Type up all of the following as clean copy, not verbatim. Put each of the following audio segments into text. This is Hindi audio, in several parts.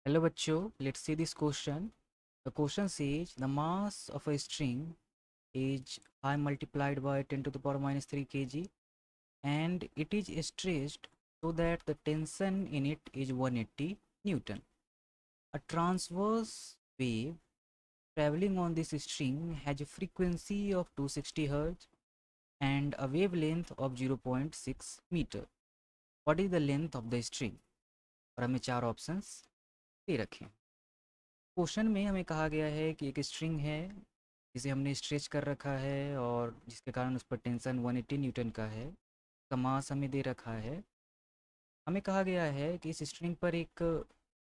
Hello bachcho, let's see this question. The question says the mass of a string is I multiplied by 10 to the power minus 3 kg and it is stretched so that the tension in it is 180 Newton. A transverse wave traveling on this string has a frequency of 260 Hz and a wavelength of 0.6 meter. What is the length of the string? और हमें चार ऑप्शंस दे रखे हैं। क्वेश्चन में हमें कहा गया है कि एक स्ट्रिंग है जिसे हमने स्ट्रेच कर रखा है और जिसके कारण उस पर टेंशन 180 न्यूटन का है। का मास हमें दे रखा है। हमें कहा गया है कि इस स्ट्रिंग पर एक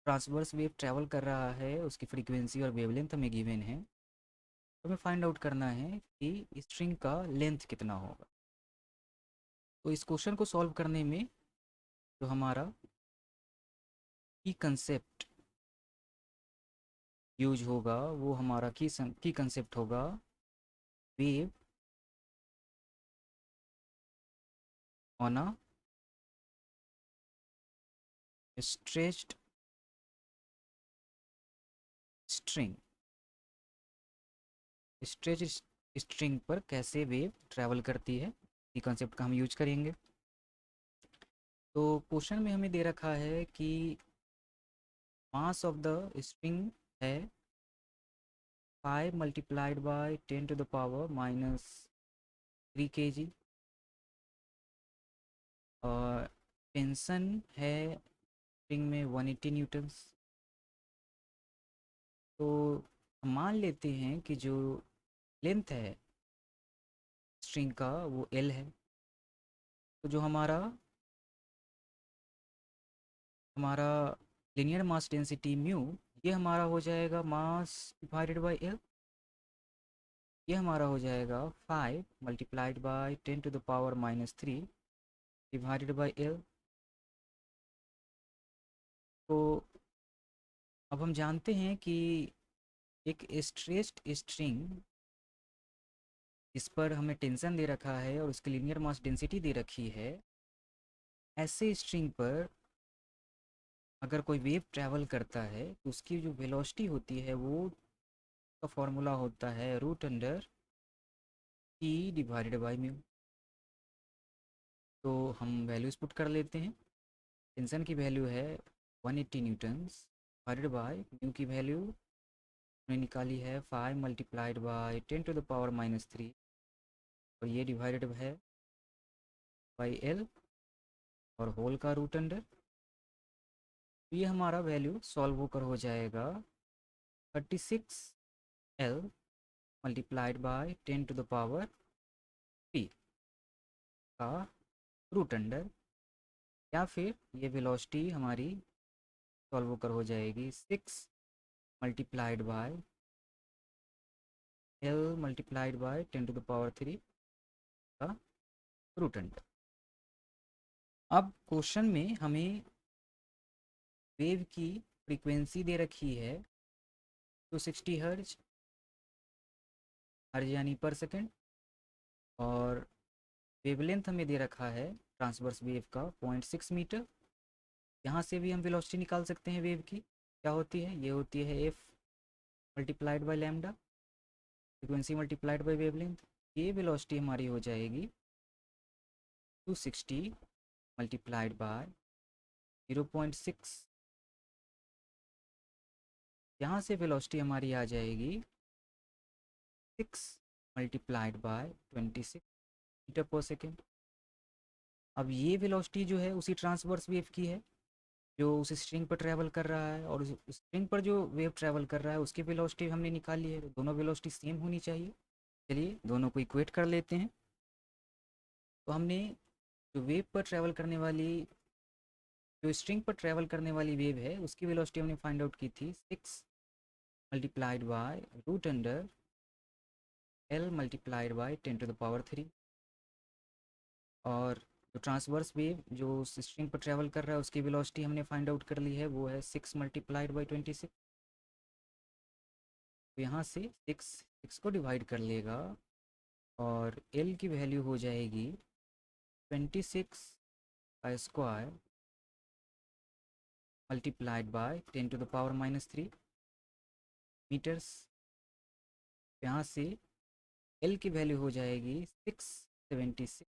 ट्रांसवर्स वेव ट्रैवल कर रहा है, उसकी फ्रीक्वेंसी और वेवलेंथ हमें गिवन है। तो हमें फाइंड आउट करना है कि स्ट्रिंग का लेंथ कितना होगा। तो इस क्वेश्चन को सॉल्व करने में जो हमारा की कंसेप्ट यूज होगा वो हमारा की कंसेप्ट होगा wave on a stretched string. Stretch string पर कैसे वेव ट्रैवल करती है, ये कॉन्सेप्ट का हम यूज करेंगे। तो क्वेश्चन में हमें दे रखा है कि मास ऑफ द स्ट्रिंग है 5 multiplied by 10 to the power minus 3 kg और टेंशन है स्ट्रिंग में 180 न्यूटन्स। तो हम मान लेते हैं कि जो लेंथ है स्ट्रिंग का वो L है। तो जो हमारा हमारा लिनियर मास डेंसिटी म्यू, ये हमारा हो जाएगा मास डिवाइडेड बाय एल। ये हमारा हो जाएगा 5 multiplied by 10 to the power minus 3 divided by L. तो अब हम जानते हैं कि एक स्ट्रेच्ड स्ट्रिंग इस पर हमें टेंशन दे रखा है और उसकी लिनियर मास डेंसिटी दे रखी है, ऐसे स्ट्रिंग पर अगर कोई वेव ट्रैवल करता है तो उसकी जो वेलोसिटी होती है वो का फॉर्मूला होता है root under E divided by mu. तो हम वैल्यूज़ पुट कर लेते हैं। टेंशन की वैल्यू है 180 न्यूटन्स डिवाइडेड बाय म्यू की वैल्यू हमने निकाली है 5 multiplied by 10 to the power minus 3 और ये डिवाइडेड है बाई एल और होल का रूट अंडर। तो ये हमारा वैल्यू सॉल्व होकर हो जाएगा 36 L multiplied by 10 to the power 3 का रूट अंडर, या फिर ये वेलोसिटी हमारी सॉल्व होकर हो जाएगी 6 multiplied by L multiplied by 10 to the power 3 का रूट अंडर। अब क्वेश्चन में हमें वेव की फ्रीक्वेंसी दे रखी है 260 हर्ज यानी पर सेकेंड, और वेवलेंथ हमें दे रखा है ट्रांसवर्स वेव का 0.6 मीटर। यहाँ से भी हम वेलोसिटी निकाल सकते हैं वेव की। क्या होती है? ये होती है F multiplied by lambda, frequency multiplied by wavelength. ये वेलोसिटी हमारी हो जाएगी 260 मल्टीप्लाइड बाय 0.6। यहाँ से वेलोसिटी हमारी आ जाएगी 6 मल्टीप्लाइड बाय 26 मीटर पर सेकेंड। अब ये वेलोसिटी जो है उसी ट्रांसवर्स वेव की है जो उस स्ट्रिंग पर ट्रैवल कर रहा है, और उस स्ट्रिंग पर जो वेव ट्रैवल कर रहा है उसकी वेलोसिटी हमने निकाली है। तो दोनों वेलोसिटी सेम होनी चाहिए। चलिए दोनों को इक्वेट कर लेते हैं। तो हमने जो वेव पर ट्रैवल करने वाली जो स्ट्रिंग पर ट्रैवल करने वाली वेव है उसकी वेलोसिटी हमने फाइंड आउट की थी 6 मल्टीप्लाइड बाय root under L multiplied by 10 to the power 3। और जो ट्रांसवर्स वेव जो उस स्ट्रिंग पर ट्रैवल कर रहा है उसकी वेलोसिटी हमने फाइंड आउट कर ली है, वो है 6 मल्टीप्लाइड बाई 26। तो यहाँ से 6 को डिवाइड कर लेगा और एल की वैल्यू हो जाएगी 26 का स्क्वायर मल्टीप्लाइड बाय 10⁻³ मीटर्स। यहाँ से एल की वैल्यू हो जाएगी 676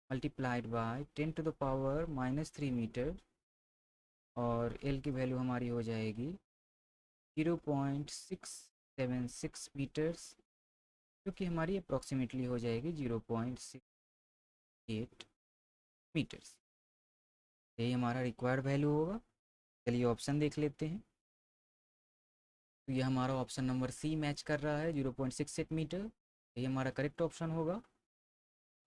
मल्टीप्लाइड बाय 10⁻³ मीटर, और एल की वैल्यू हमारी हो जाएगी 0.676 मीटर्स, जो कि हमारी अप्रॉक्सीमेटली हो जाएगी 0.68 मीटर्स। यही हमारा रिक्वायर्ड वैल्यू होगा। चलिए ऑप्शन देख लेते हैं। तो ये हमारा ऑप्शन नंबर सी मैच कर रहा है, 0.68 मीटर। यही हमारा करेक्ट ऑप्शन होगा।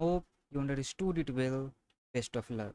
Hope you understood it well. Best of luck.